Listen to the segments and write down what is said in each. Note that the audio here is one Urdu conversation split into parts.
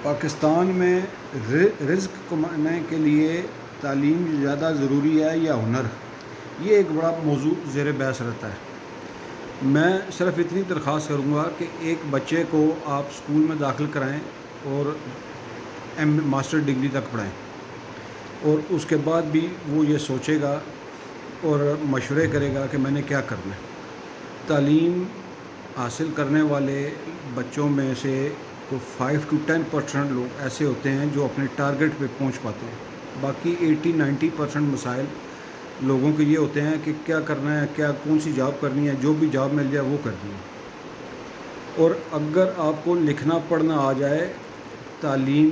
پاکستان میں رزق کمانے کے لیے تعلیم زیادہ ضروری ہے یا ہنر؟ یہ ایک بڑا موضوع زیر بحث رہتا ہے۔ میں صرف اتنی درخواست کروں گا کہ ایک بچے کو آپ اسکول میں داخل کرائیں اور ماسٹر ڈگری تک پڑھائیں، اور اس کے بعد بھی وہ یہ سوچے گا اور مشورے کرے گا کہ میں نے کیا کرنا ہے۔ تعلیم حاصل کرنے والے بچوں میں سے 5 to 10% لوگ ایسے ہوتے ہیں جو اپنے ٹارگٹ پہ پہنچ پاتے ہیں۔ باقی 80-90% مسائل لوگوں کے یہ ہوتے ہیں کہ کیا کرنا ہے، کون سی جاب کرنی ہے، جو بھی جاب مل جائے وہ کرنی ہے۔ اور اگر آپ کو لکھنا پڑھنا آ جائے، تعلیم،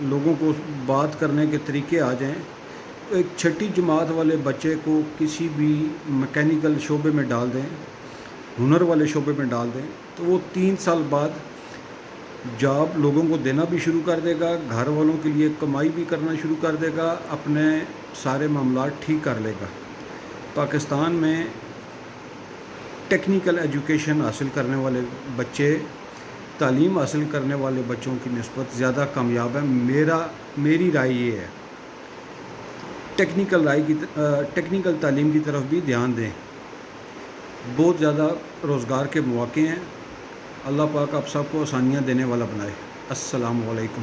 لوگوں کو بات کرنے کے طریقے آ جائیں، تو ایک چھٹی جماعت والے بچے کو کسی بھی میکینیکل شعبے میں ڈال دیں، ہنر والے شعبے میں ڈال دیں، تو وہ 3 سال بعد جاب لوگوں کو دینا بھی شروع کر دے گا، گھر والوں کے لیے کمائی بھی کرنا شروع کر دے گا، اپنے سارے معاملات ٹھیک کر لے گا۔ پاکستان میں ٹیکنیکل ایجوکیشن حاصل کرنے والے بچے تعلیم حاصل کرنے والے بچوں کی نسبت زیادہ کامیاب ہیں۔ میری رائے یہ ہے، ٹیکنیکل تعلیم کی طرف بھی دھیان دیں۔ بہت زیادہ روزگار کے مواقع ہیں۔ اللہ پاک آپ سب کو آسانیاں دینے والا بنائے۔ السلام علیکم۔